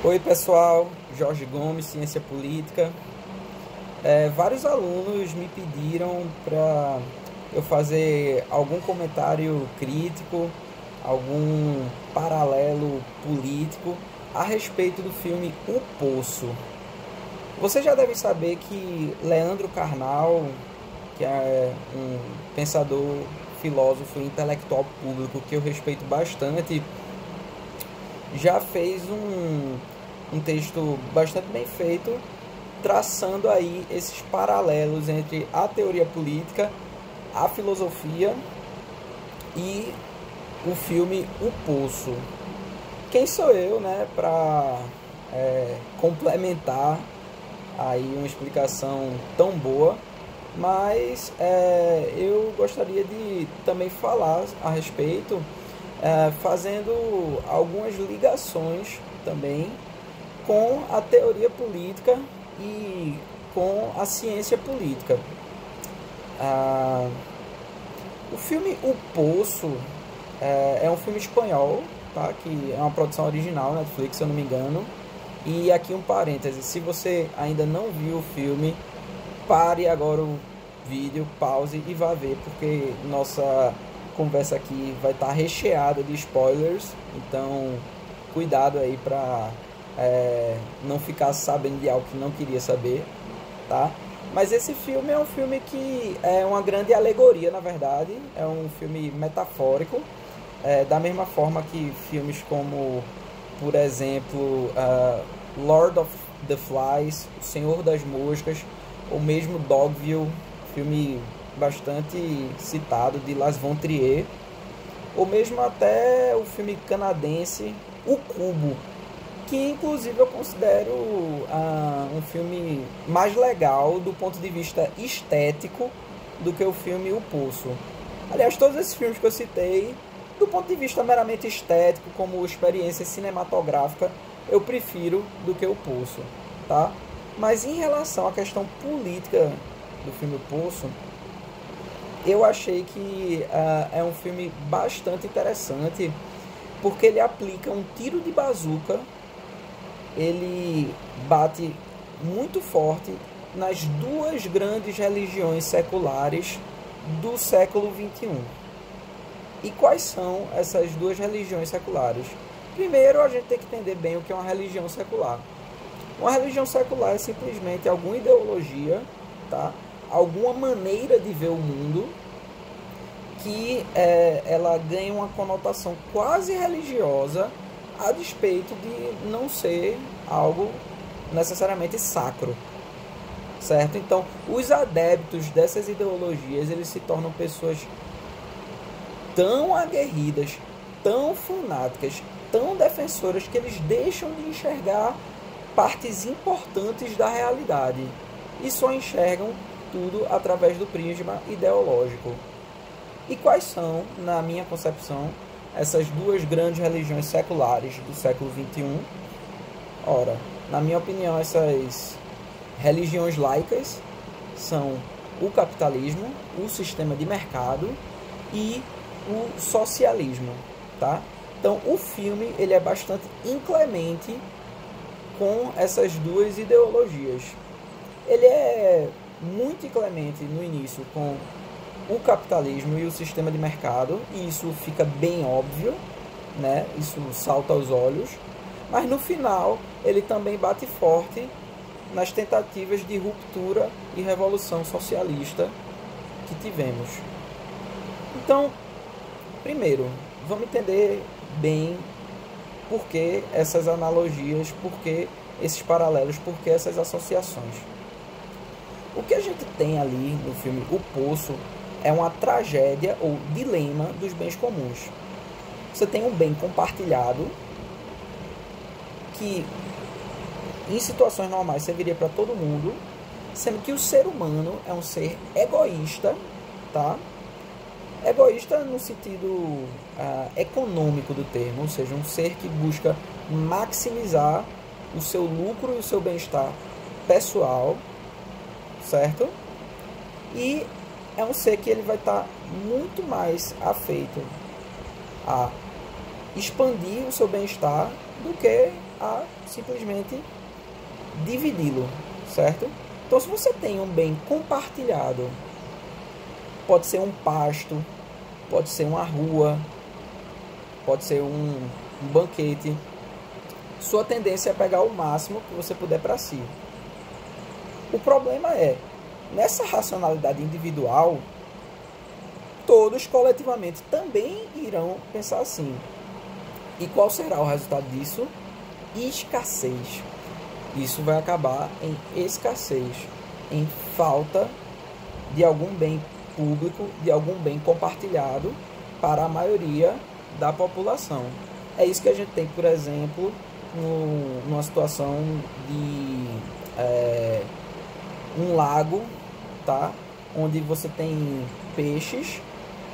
Oi pessoal, Jorge Gomes, Ciência Política. Vários alunos me pediram para eu fazer algum comentário crítico, algum paralelo político a respeito do filme O Poço. Você já deve saber que Leandro Carnal, que é um pensador, filósofo e intelectual público que eu respeito bastante, já fez um texto bastante bem feito, traçando aí esses paralelos entre a teoria política, a filosofia e o filme O Poço. Quem sou eu, né, para complementar aí uma explicação tão boa, mas eu gostaria de também falar a respeito, fazendo algumas ligações também com a teoria política e com a ciência política. O filme O Poço é um filme espanhol, tá? Que é uma produção original Netflix, se eu não me engano. E aqui um parêntese, se você ainda não viu o filme, pare agora o vídeo, pause e vá ver, porque nossa conversa aqui vai estar recheada de spoilers, então cuidado aí para não ficar sabendo de algo que não queria saber, tá? Mas esse filme é um filme que é uma grande alegoria, na verdade, é um filme metafórico, da mesma forma que filmes como, por exemplo, Lord of the Flies, O Senhor das Moscas, ou mesmo Dogville, filme bastante citado de Lars von Trier, ou mesmo até o filme canadense O Cubo, que inclusive eu considero um filme mais legal do ponto de vista estético do que o filme O Poço. Aliás, todos esses filmes que eu citei, do ponto de vista meramente estético, como experiência cinematográfica, eu prefiro do que O Poço, tá? Mas em relação à questão política do filme O Poço, eu achei que é um filme bastante interessante, porque ele aplica um tiro de bazuca, ele bate muito forte nas duas grandes religiões seculares do século XXI. E quais são essas duas religiões seculares? Primeiro, a gente tem que entender bem o que é uma religião secular. Uma religião secular é simplesmente alguma ideologia, tá? Alguma maneira de ver o mundo que ela ganha uma conotação quase religiosa, a despeito de não ser algo necessariamente sacro, certo? Então, os adeptos dessas ideologias, eles se tornam pessoas tão aguerridas, tão fanáticas, tão defensoras, que eles deixam de enxergar partes importantes da realidade e só enxergam tudo através do prisma ideológico. E quais são, na minha concepção, essas duas grandes religiões seculares do século XXI? Ora, na minha opinião, essas religiões laicas são o capitalismo, o sistema de mercado e o socialismo, tá? Então, o filme ele é bastante inclemente com essas duas ideologias. Ele é muito inclemente no início com o capitalismo e o sistema de mercado, e isso fica bem óbvio, né? Isso salta aos olhos, mas no final ele também bate forte nas tentativas de ruptura e revolução socialista que tivemos. Então, primeiro, vamos entender bem por que essas analogias, por que esses paralelos, por que essas associações. O que a gente tem ali no filme O Poço é uma tragédia ou dilema dos bens comuns. Você tem um bem compartilhado que em situações normais serviria para todo mundo, sendo que o ser humano é um ser egoísta, tá? Egoísta no sentido econômico do termo, ou seja, um ser que busca maximizar o seu lucro e o seu bem-estar pessoal, certo? E é um ser que ele vai estar muito mais afeito a expandir o seu bem-estar do que a simplesmente dividi-lo, certo? Então, se você tem um bem compartilhado, pode ser um pasto, pode ser uma rua, pode ser um banquete, sua tendência é pegar o máximo que você puder para si. O problema é, nessa racionalidade individual, todos coletivamente também irão pensar assim. E qual será o resultado disso? Escassez. Isso vai acabar em escassez, em falta de algum bem público, de algum bem compartilhado para a maioria da população. É isso que a gente tem, por exemplo, numa situação de um lago, tá? Onde você tem peixes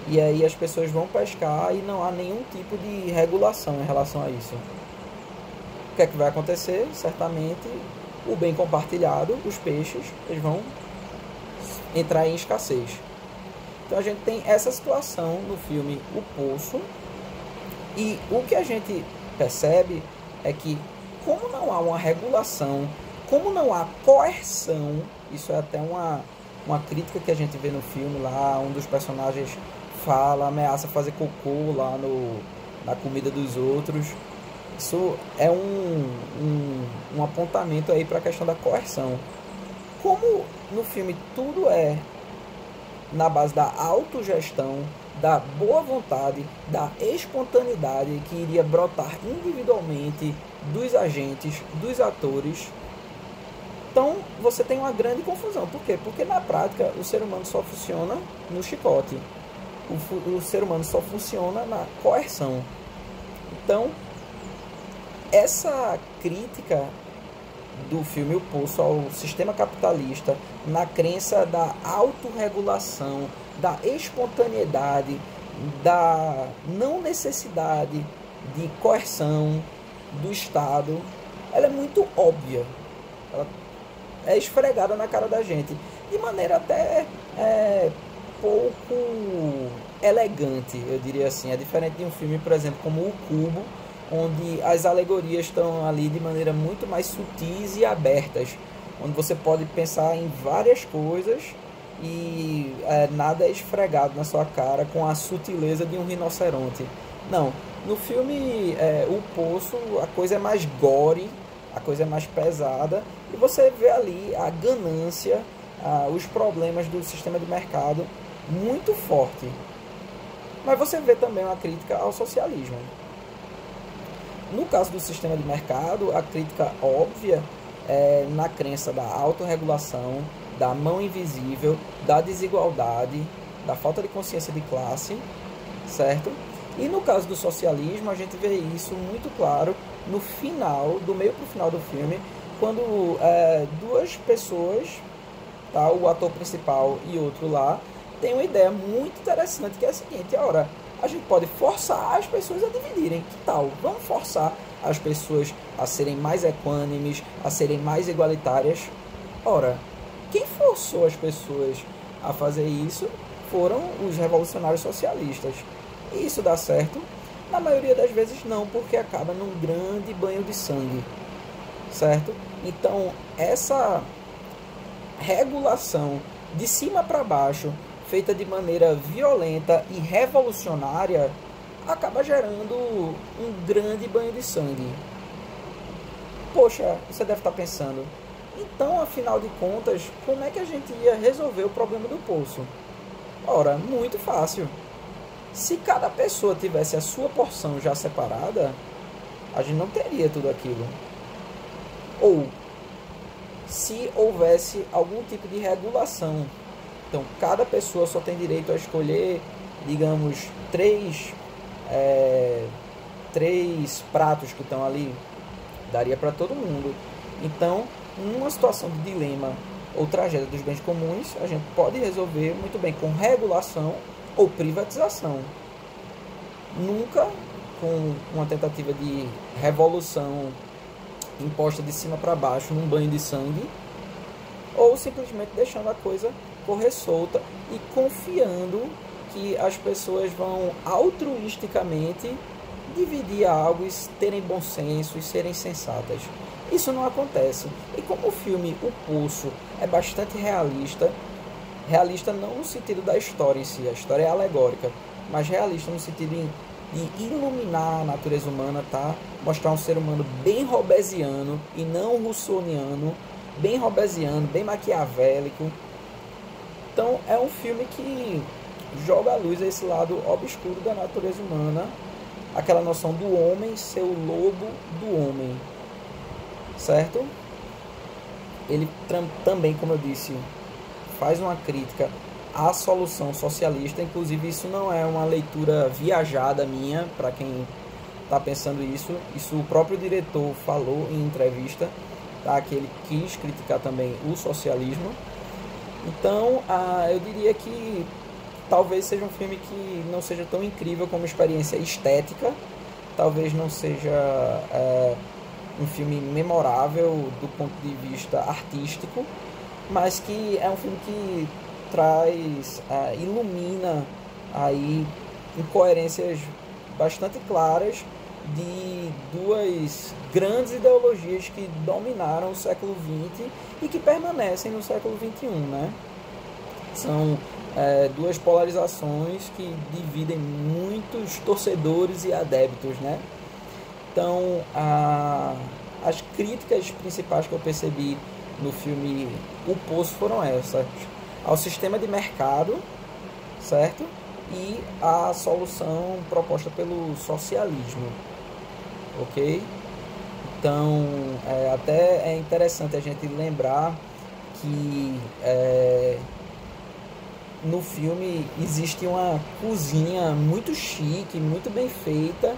e aí as pessoas vão pescar e não há nenhum tipo de regulação em relação a isso. O que é que vai acontecer? Certamente o bem compartilhado, os peixes, eles vão entrar em escassez. Então a gente tem essa situação no filme O Poço, e o que a gente percebe é que, como não há uma regulação, como não há coerção, isso é até uma crítica que a gente vê no filme lá, um dos personagens fala, ameaça fazer cocô lá na comida dos outros. Isso é um apontamento aí para a questão da coerção. Como no filme tudo é na base da autogestão, da boa vontade, da espontaneidade que iria brotar individualmente dos agentes, dos atores, então você tem uma grande confusão. Por quê? Porque na prática o ser humano só funciona no chicote. O ser humano só funciona na coerção. Então, essa crítica do filme O Poço ao sistema capitalista, na crença da autorregulação, da espontaneidade, da não necessidade de coerção do Estado, ela é muito óbvia. Ela é esfregada na cara da gente, de maneira até pouco elegante, eu diria assim. É diferente de um filme, por exemplo, como O Cubo, onde as alegorias estão ali de maneira muito mais sutis e abertas, onde você pode pensar em várias coisas e nada é esfregado na sua cara com a sutileza de um rinoceronte. Não, no filme O Poço a coisa é mais gore, a coisa é mais pesada, e você vê ali a ganância, os problemas do sistema de mercado muito forte. Mas você vê também uma crítica ao socialismo. No caso do sistema de mercado, a crítica óbvia é na crença da autorregulação, da mão invisível, da desigualdade, da falta de consciência de classe, certo? E no caso do socialismo, a gente vê isso muito claro no final, do meio para o final do filme, quando duas pessoas, tá, o ator principal e outro lá, tem uma ideia muito interessante, que é a seguinte: ora, a gente pode forçar as pessoas a dividirem. Que tal? Vamos forçar as pessoas a serem mais equânimes, a serem mais igualitárias. Ora, quem forçou as pessoas a fazer isso foram os revolucionários socialistas. E isso dá certo? Na maioria das vezes não, porque acaba num grande banho de sangue, certo? Então, essa regulação de cima para baixo, feita de maneira violenta e revolucionária, acaba gerando um grande banho de sangue. Poxa, você deve estar pensando, então, afinal de contas, como é que a gente ia resolver o problema do poço? Ora, muito fácil. Se cada pessoa tivesse a sua porção já separada, a gente não teria tudo aquilo. Ou, se houvesse algum tipo de regulação, então cada pessoa só tem direito a escolher, digamos, três pratos que estão ali, daria para todo mundo. Então, numa situação de dilema ou tragédia dos bens comuns, a gente pode resolver muito bem com regulação ou privatização. Nunca com uma tentativa de revolução imposta de cima para baixo num banho de sangue, ou simplesmente deixando a coisa correr solta e confiando que as pessoas vão altruisticamente dividir algo e terem bom senso e serem sensatas. Isso não acontece. E como o filme O Poço é bastante realista, realista não no sentido da história em si, a história é alegórica, mas realista no sentido de iluminar a natureza humana, tá? Mostrar um ser humano bem hobbesiano e não russoniano, bem hobbesiano, bem maquiavélico. Então é um filme que joga à luz a esse lado obscuro da natureza humana, aquela noção do homem ser o lobo do homem, certo? Ele também, como eu disse, faz uma crítica à solução socialista. Inclusive, isso não é uma leitura viajada minha, para quem está pensando isso o próprio diretor falou em entrevista, tá? Que ele quis criticar também o socialismo. Então, eu diria que talvez seja um filme que não seja tão incrível como experiência estética, talvez não seja um filme memorável do ponto de vista artístico, mas que é um filme que traz, ilumina aí incoerências bastante claras de duas grandes ideologias que dominaram o século XX e que permanecem no século XXI, né? São duas polarizações que dividem muitos torcedores e adeptos, né? Então, as críticas principais que eu percebi no filme O Poço foram essas: ao sistema de mercado, certo? E a solução proposta pelo socialismo, ok? Então, até é interessante a gente lembrar que no filme existe uma cozinha muito chique, muito bem feita,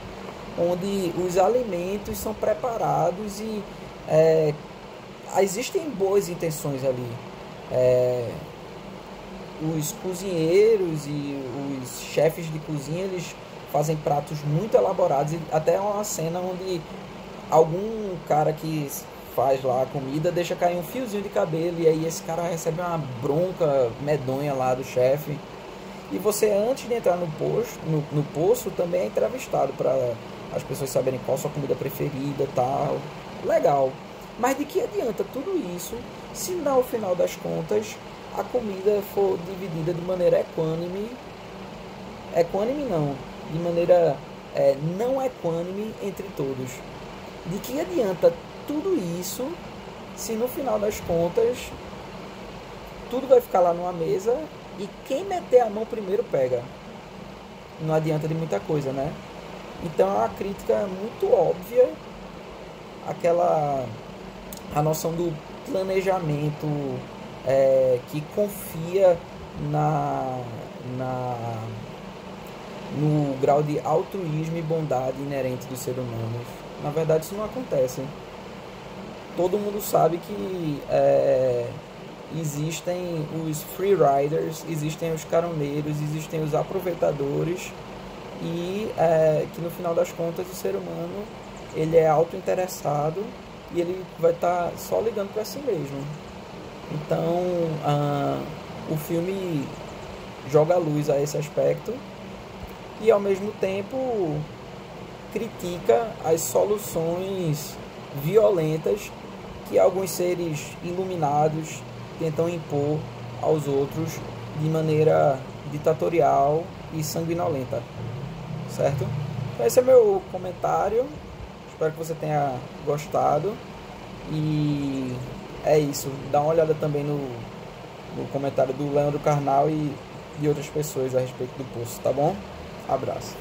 onde os alimentos são preparados e existem boas intenções ali. Os cozinheiros e os chefes de cozinha, eles fazem pratos muito elaborados, e até uma cena onde algum cara que faz lá a comida deixa cair um fiozinho de cabelo, e aí esse cara recebe uma bronca medonha lá do chefe. E você, antes de entrar no poço, também é entrevistado para as pessoas saberem qual a sua comida preferida e tal. Legal. Mas de que adianta tudo isso se no final das contas a comida for dividida de maneira equânime? Equânime não, de maneira não equânime entre todos. De que adianta tudo isso se no final das contas tudo vai ficar lá numa mesa e quem meter a mão primeiro pega? Não adianta de muita coisa, né? Então é uma crítica muito óbvia a noção do planejamento que confia no grau de altruísmo e bondade inerente do ser humano. Na verdade, isso não acontece. Todo mundo sabe que existem os free riders, existem os caroneiros, existem os aproveitadores, e que no final das contas o ser humano ele é autointeressado e ele vai estar só ligando para si mesmo. Então o filme joga luz a esse aspecto e ao mesmo tempo critica as soluções violentas que alguns seres iluminados tentam impor aos outros de maneira ditatorial e sanguinolenta, certo? Então esse é meu comentário, espero que você tenha gostado, e é isso. Dá uma olhada também no comentário do Leandro Carnal e de outras pessoas a respeito do Poço, tá bom? Abraço.